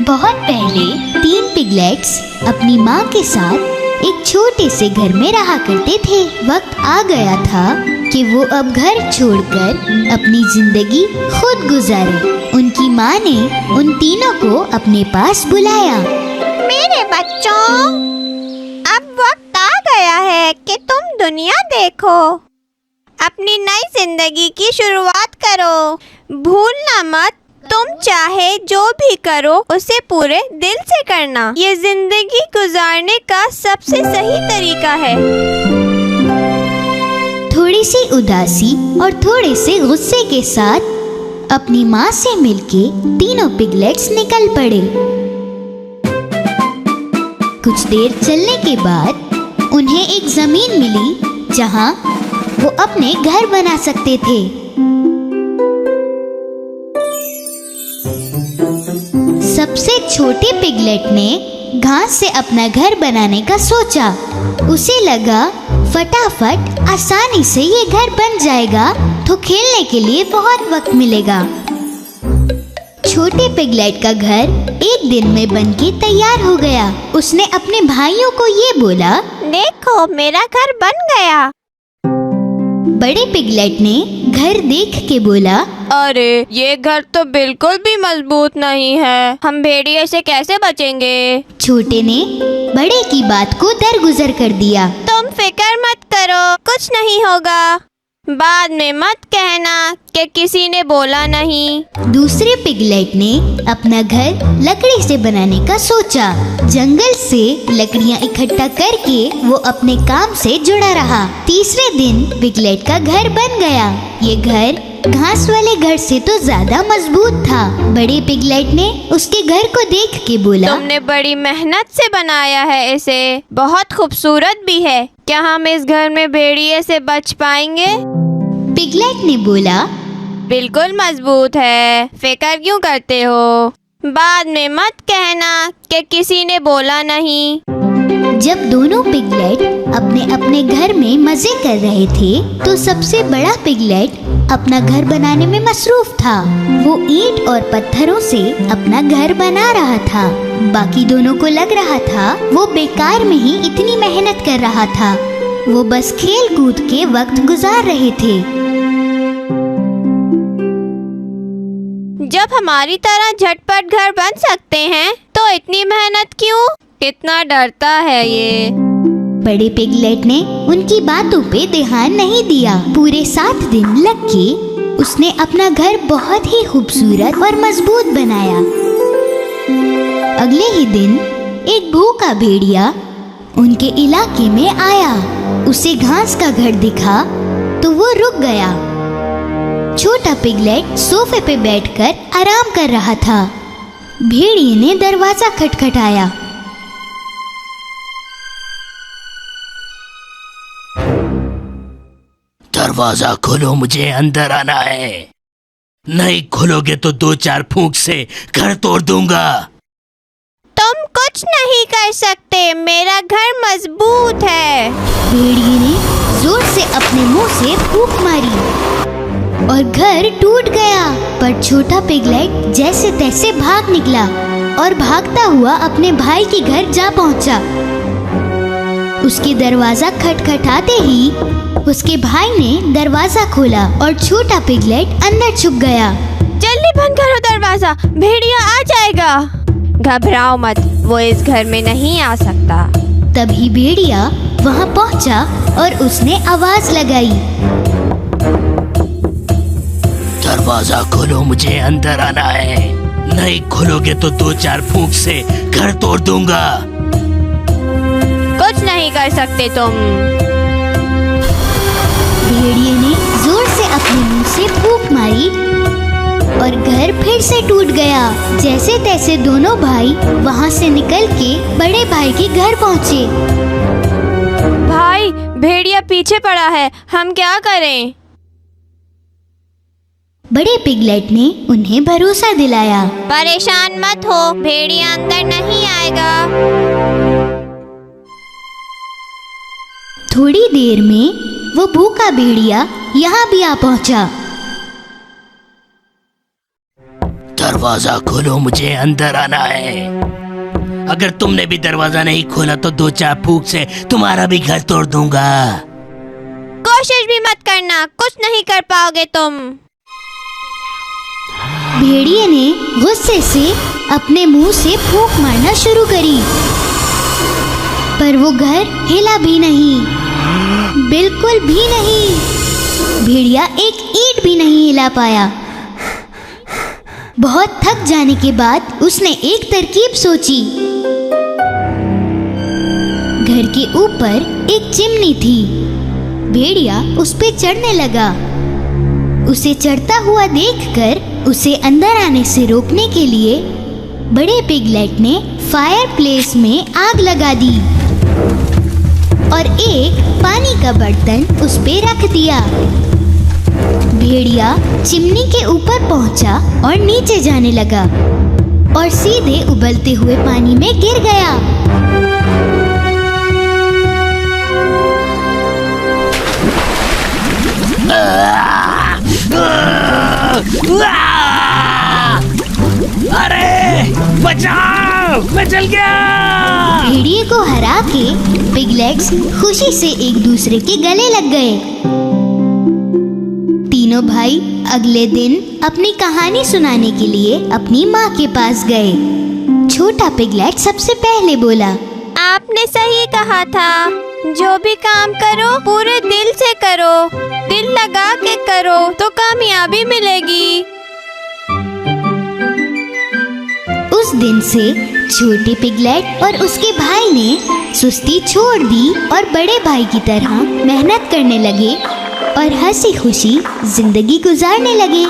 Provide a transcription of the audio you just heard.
बहुत पहले 3 पिगलेट्स अपनी माँ के साथ एक छोटे से घर में रहा करते थे। वक्त आ गया था कि वो अब घर छोड़कर अपनी जिंदगी खुद गुजारे। उनकी माँ ने उन तीनों को अपने पास बुलाया। मेरे बच्चों, अब वक्त आ गया है कि तुम दुनिया देखो, अपनी नई जिंदगी की शुरुआत करो। भूलना मत, तुम चाहे जो भी करो उसे पूरे दिल से करना। ये जिंदगी गुजारने का सबसे सही तरीका है। थोड़ी सी उदासी और थोड़े से गुस्से के साथ अपनी माँ से मिलके तीनों पिगलेट्स निकल पड़े। कुछ देर चलने के बाद उन्हें एक जमीन मिली जहाँ वो अपने घर बना सकते थे। सबसे छोटे पिगलेट ने घास से अपना घर बनाने का सोचा। उसे लगा फटाफट आसानी से ये घर बन जाएगा तो खेलने के लिए बहुत वक्त मिलेगा। छोटे पिगलेट का घर एक दिन में बनके तैयार हो गया। उसने अपने भाइयों को ये बोला, देखो मेरा घर बन गया। बड़े पिगलेट ने घर देख के बोला, अरे ये घर तो बिल्कुल भी मजबूत नहीं है, हम भेड़िए से कैसे बचेंगे? छोटे ने बड़े की बात को दरगुजर कर दिया। तुम फिक्र मत करो, कुछ नहीं होगा। बाद में मत कहना कि किसी ने बोला नहीं। दूसरे पिगलेट ने अपना घर लकड़ी से बनाने का सोचा। जंगल से लकड़ियाँ इकट्ठा करके वो अपने काम से जुड़ा रहा। तीसरे दिन पिगलेट का घर बन गया। ये घर घास वाले घर से तो ज्यादा मजबूत था। बड़े पिगलेट ने उसके घर को देख के बोला, तुमने बड़ी मेहनत से बनाया है इसे, बहुत खूबसूरत भी है। क्या हम इस घर में भेड़िए से बच पाएंगे? पिगलेट ने बोला, बिल्कुल मजबूत है, फिक्र क्यों करते हो? बाद में मत कहना कि किसी ने बोला नहीं। जब दोनों पिगलेट अपने अपने घर में मजे कर रहे थे तो सबसे बड़ा पिगलेट अपना घर बनाने में मसरूफ था। वो ईंट और पत्थरों से अपना घर बना रहा था। बाकी दोनों को लग रहा था वो बेकार में ही इतनी मेहनत कर रहा था। वो बस खेल कूद के वक्त गुजार रहे थे। जब हमारी तरह झटपट घर बन सकते हैं तो इतनी मेहनत क्यों? कितना डरता है ये। बड़े पिगलेट ने उनकी बातों पे ध्यान नहीं दिया। पूरे 7 दिन लग के उसने अपना घर बहुत ही खूबसूरत और मजबूत बनाया। अगले ही दिन एक भूखा भेड़िया उनके इलाके में आया। उसे घास का घर दिखा तो वो रुक गया। छोटा पिगलेट सोफे पे बैठकर आराम कर रहा था। भेड़िए ने दरवाजा खटखटाया। दरवाजा खोलो, मुझे अंदर आना है। नहीं खोलोगे तो 2-4 फूंक से घर तोड़ दूंगा। तुम कुछ नहीं कर सकते, मेरा घर मजबूत है। भेड़िए ने जोर से अपने मुंह से फूंक मारी और घर टूट गया। पर छोटा पिगलेट जैसे तैसे भाग निकला और भागता हुआ अपने भाई के घर जा पहुंचा। उसके दरवाजा खटखटाते ही उसके भाई ने दरवाजा खोला और छोटा पिगलेट अंदर छुप गया। जल्दी बंद करो दरवाजा, भेड़िया आ जाएगा। घबराओ मत, वो इस घर में नहीं आ सकता। तभी भेड़िया वहां पहुंचा और उसने आवाज लगाई, दरवाजा खोलो, मुझे अंदर आना है। नहीं खोलोगे तो 2-4 फूंक से घर तोड़ दूंगा। कुछ नहीं कर सकते तुम। भेड़िए ने जोर से अपने मुंह से फूंक मारी और घर फिर से टूट गया। जैसे तैसे दोनों भाई वहां से निकल के बड़े भाई के घर पहुंचे। भाई, भेड़िया पीछे पड़ा है, हम क्या करें? बड़े पिगलेट ने उन्हें भरोसा दिलाया, परेशान मत हो, भेड़िया अंदर नहीं आएगा। थोड़ी देर में वो भूखा भेड़िया यहाँ भी आ पहुँचा। दरवाजा खोलो, मुझे अंदर आना है। अगर तुमने भी दरवाजा नहीं खोला तो 2-4 फूंक से तुम्हारा भी घर तोड़ दूंगा। कोशिश भी मत करना, कुछ नहीं कर पाओगे तुम। भेड़िए ने गुस्से से अपने मुंह से फूंक मारना शुरू करी, पर वो घर हिला भी नहीं, बिल्कुल भी नहीं। भेड़िया एक ईंट भी नहीं हिला पाया। बहुत थक जाने के बाद उसने एक तरकीब सोची। घर के ऊपर एक चिमनी थी। भेड़िया उस पे चढ़ने लगा। उसे चढ़ता हुआ देखकर उसे अंदर आने से रोकने के लिए बड़े पिगलेट ने फायरप्लेस में आग लगा दी और एक पानी का बर्तन उस पे रख दिया। भेड़िया चिमनी के ऊपर पहुंचा और नीचे जाने लगा और सीधे उबलते हुए पानी में गिर गया। अरे बचाओ, मैं जल गया। भेड़िए को हरा के पिगलेट्स खुशी से एक दूसरे के गले लग गए। तीनों भाई अगले दिन अपनी कहानी सुनाने के लिए अपनी माँ के पास गए। छोटा पिगलेट सबसे पहले बोला, आपने सही कहा था, जो भी काम करो पूरे दिल से करो, दिल लगा के करो तो कामयाबी मिलेगी। उस दिन से छोटे पिगलेट और उसके भाई ने सुस्ती छोड़ दी और बड़े भाई की तरह मेहनत करने लगे और हंसी खुशी जिंदगी गुजारने लगे।